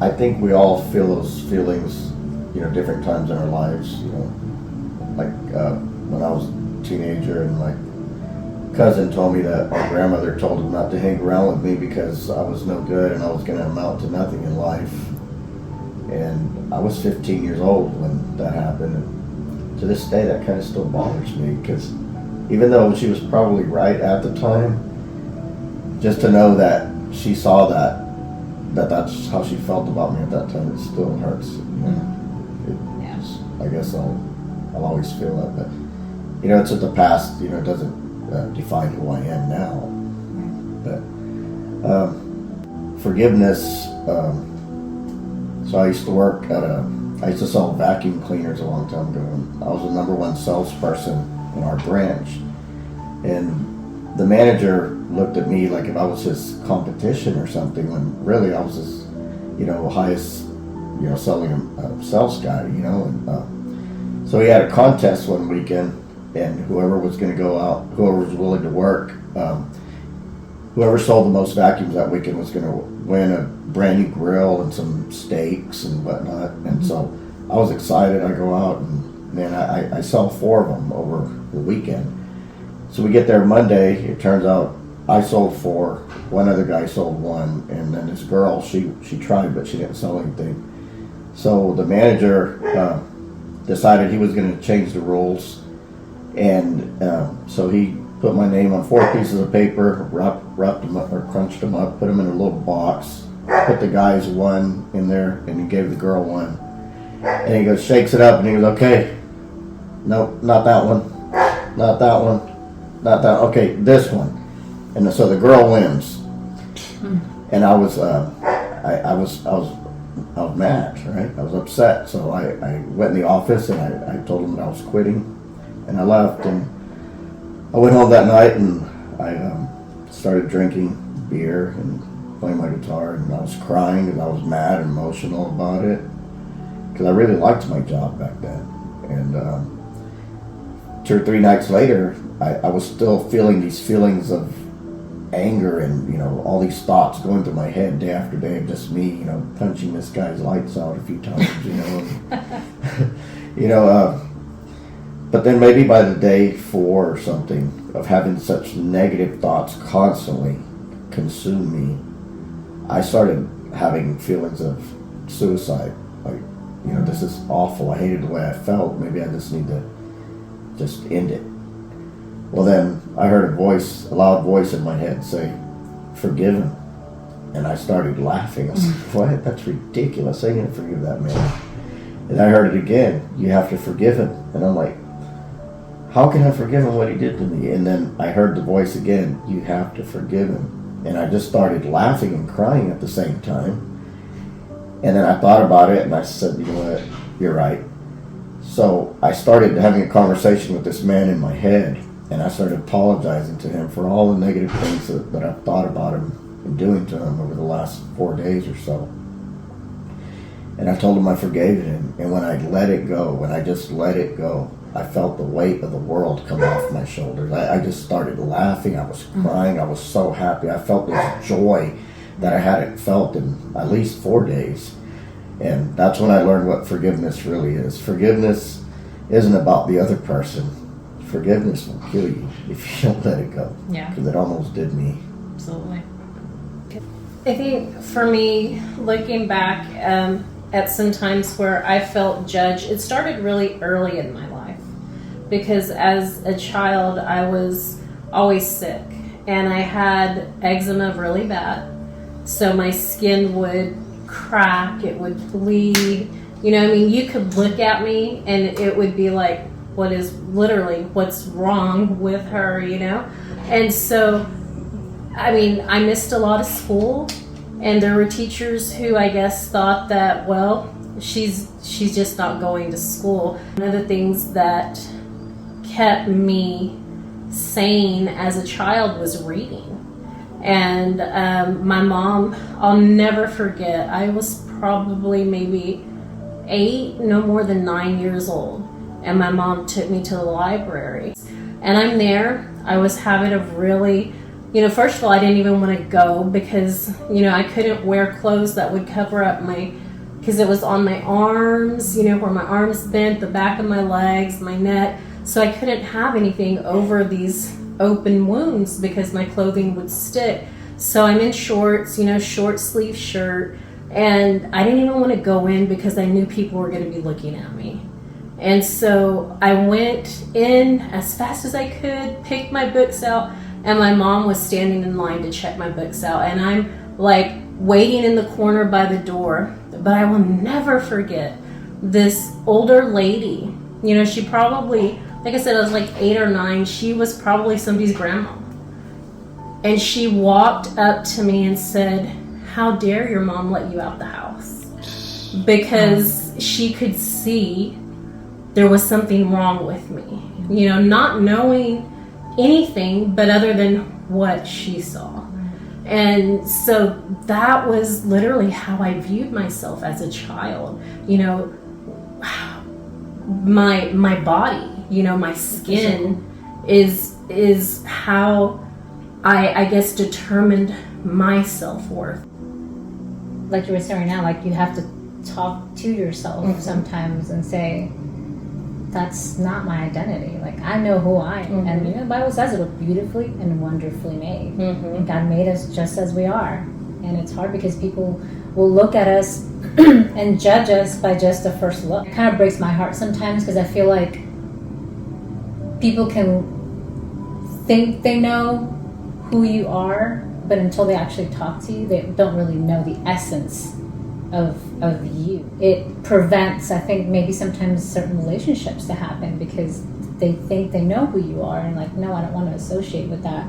I think we all feel those feelings, different times in our lives. Like when I was a teenager, and my cousin told me that my grandmother told him not to hang around with me because I was no good and I was going to amount to nothing in life. And I was 15 years old when that happened. And to this day, that kind of still bothers me, because even though she was probably right at the time, just to know that she saw that's how she felt about me at that time, it still hurts. I guess I'll always feel that, but it's in the past. It doesn't define who I am now. But forgiveness. So I used to work I used to sell vacuum cleaners a long time ago, and I was the number one salesperson in our branch. And the manager looked at me like if I was his competition or something, when really I was his, highest, selling sales guy, and so he had a contest one weekend, and whoever was going to go out, whoever was willing to work, whoever sold the most vacuums that weekend was going to win a brand new grill and some steaks and whatnot. And so I was excited. I go out, and man, I sell 4 of them over the weekend. So we get there Monday. It turns out I sold 4. One other guy sold 1, and then this girl, she tried, but she didn't sell anything. So the manager decided he was going to change the rules, and so he put my name on 4 pieces of paper, wrapped them up, or crunched them up, put them in a little box, put the guy's 1 in there, and he gave the girl 1. And he goes, shakes it up, and he goes, okay, nope, not that one, not that one, not that, okay, this one. And so the girl wins. And I was mad, right? I was upset. So I went in the office, and I told him that I was quitting, and I left. And I went home that night, and I started drinking beer and playing my guitar, and I was crying because I was mad and emotional about it, because I really liked my job back then. And 2 or 3 nights later, I was still feeling these feelings of anger and all these thoughts going through my head day after day of just me punching this guy's lights out a few times, but then maybe by the day 4 or something of having such negative thoughts constantly consume me, I started having feelings of suicide. Like, this is awful, I hated the way I felt, maybe I just need to just end it. Well, then I heard a loud voice in my head say, forgive him. And I started laughing. I said, what? That's ridiculous. I ain't going to forgive that man. And I heard it again. You have to forgive him. And I'm like, how can I forgive him what he did to me? And then I heard the voice again, you have to forgive him. And I just started laughing and crying at the same time. And then I thought about it, and I said, you know what? You're right. So I started having a conversation with this man in my head. And I started apologizing to him for all the negative things that I've thought about him and doing to him over the last 4 days or so. And I told him I forgave him. And when I let it go, when I just let it go, I felt the weight of the world come off my shoulders. I just started laughing. I was crying. I was so happy. I felt this joy that I hadn't felt in at least 4 days. And that's when I learned what forgiveness really is. Forgiveness isn't about the other person. Forgiveness will kill you if you don't let it go. Yeah. Because it almost did me. Absolutely. I think for me, looking back at some times where I felt judged, it started really early in my life. Because as a child, I was always sick. And I had eczema really bad. So my skin would crack, it would bleed. You could look at me and it would be like, what's wrong with her, And so, I missed a lot of school, and there were teachers who I guess thought that, well, she's just not going to school. One of the things that kept me sane as a child was reading. And my mom, I'll never forget, I was probably maybe 8, no more than 9 years old. And my mom took me to the library. And I'm there. I was having a really, first of all, I didn't even want to go because, I couldn't wear clothes that would cover up because it was on my arms, where my arms bent, the back of my legs, my neck. So I couldn't have anything over these open wounds because my clothing would stick. So I'm in shorts, short sleeve shirt. And I didn't even want to go in because I knew people were going to be looking at me. And so I went in as fast as I could, picked my books out, and my mom was standing in line to check my books out. And I'm like waiting in the corner by the door. But I will never forget this older lady. She probably, like I said, I was like 8 or 9. She was probably somebody's grandma. And she walked up to me and said, "How dare your mom let you out the house?" Because she could see there was something wrong with me, not knowing anything but other than what she saw. And so that was literally how I viewed myself as a child. My body, my skin is how I guess determined my self-worth. Like you were saying now, like you have to talk to yourself sometimes and say, that's not my identity. Like, I know who I am. And the Bible says it was beautifully and wonderfully made. And God made us just as we are. And it's hard because people will look at us and judge us by just the first look. It kind of breaks my heart sometimes because I feel like people can think they know who you are, but until they actually talk to you, they don't really know the essence of you. It prevents, I think, maybe sometimes certain relationships to happen because they think they know who you are and like, no, I don't want to associate with that.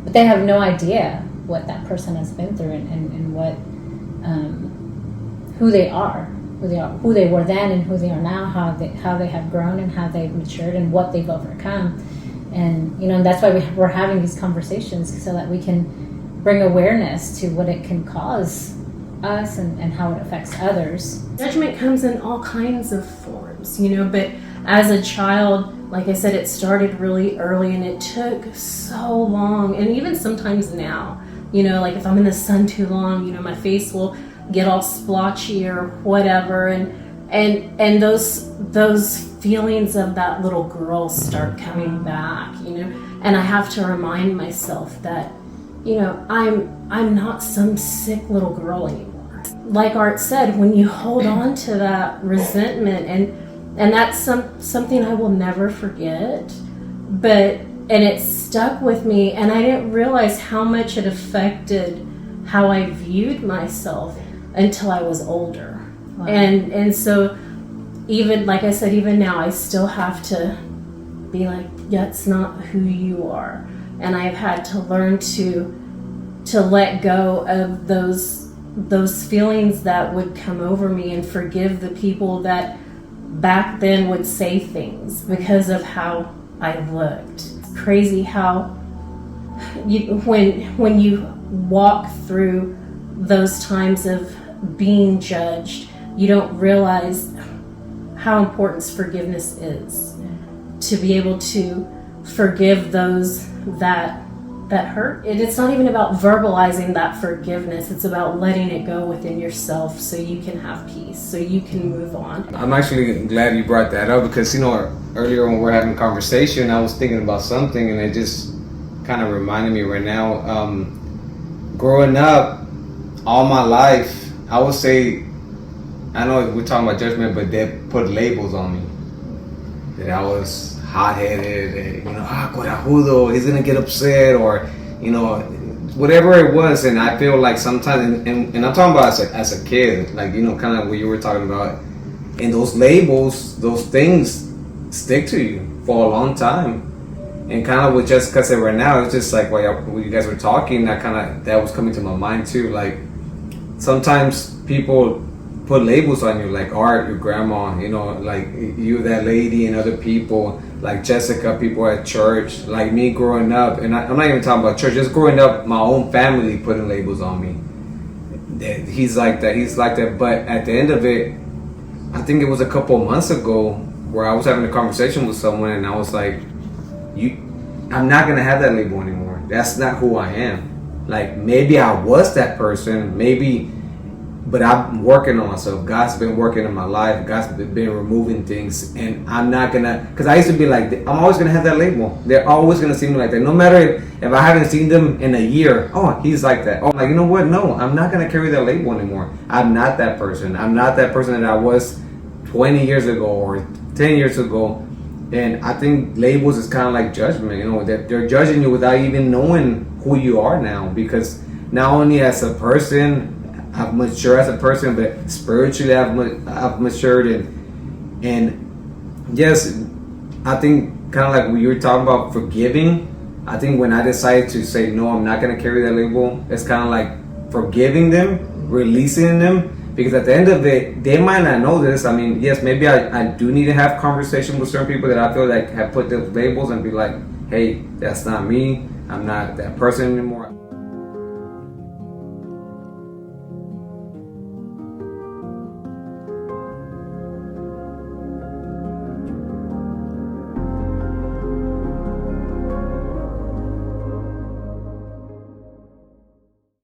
But they have no idea what that person has been through and what who they are, who they were then and who they are now, how they have grown and how they've matured and what they've overcome. And that's why we're having these conversations so that we can bring awareness to what it can cause us and how it affects others. Judgment comes in all kinds of forms, but as a child, like I said, it started really early and it took so long. And even sometimes now, like if I'm in the sun too long, my face will get all splotchy or whatever. And those feelings of that little girl start coming back, and I have to remind myself that I'm not some sick little girl anymore. Like Art said, when you hold on to that resentment, and that's something I will never forget, and it stuck with me, and I didn't realize how much it affected how I viewed myself until I was older. Wow. And so even, like I said, even now I still have to be like, that's not who you are. And I've had to learn to let go of those feelings that would come over me and forgive the people that back then would say things because of how I looked. It's crazy how when you walk through those times of being judged, you don't realize how important forgiveness is. To be able to forgive those that hurt. It's not even about verbalizing that forgiveness. It's about letting it go within yourself so you can have peace, so you can move on. I'm actually glad you brought that up because, earlier when we were having a conversation, I was thinking about something and it just kind of reminded me right now. Growing up, all my life, I would say, I know we're talking about judgment, but they put labels on me. That I was hot-headed, corajudo, he's gonna get upset, or whatever it was. And I feel like sometimes, and I'm talking about as a kid, like kind of what you were talking about, and those labels, those things stick to you for a long time. And kind of what Jessica said right now, it's just like when you guys were talking, that was coming to my mind too. Like sometimes people put labels on you, like Art, your grandma, like you, that lady, and other people, like Jessica, people at church, like me growing up. And I'm not even talking about church, just growing up, my own family putting labels on me. He's like that, he's like that. But at the end of it, I think it was a couple months ago where I was having a conversation with someone and I was like, I'm not gonna have that label anymore. That's not who I am. Like, maybe I was that person, maybe, but I'm working on myself. God's been working in my life. God's been removing things, and I'm not gonna. Because I used to be like, I'm always gonna have that label. They're always gonna see me like that, no matter if I haven't seen them in a year. Oh, he's like that. Oh, like, you know what? No, I'm not gonna carry that label anymore. I'm not that person. I'm not that person that I was 20 years ago or 10 years ago. And I think labels is kind of like judgment. You know, that they're judging you without even knowing who you are now. Because not only as a person, I've matured as a person, but spiritually I've matured, and yes, I think kind of like when you were talking about forgiving. I think when I decided to say no, I'm not gonna carry that label. It's kind of like forgiving them, releasing them, because at the end of it, they might not know this. I mean, yes, maybe I do need to have conversation with certain people that I feel like have put those labels and be like, hey, that's not me. I'm not that person anymore.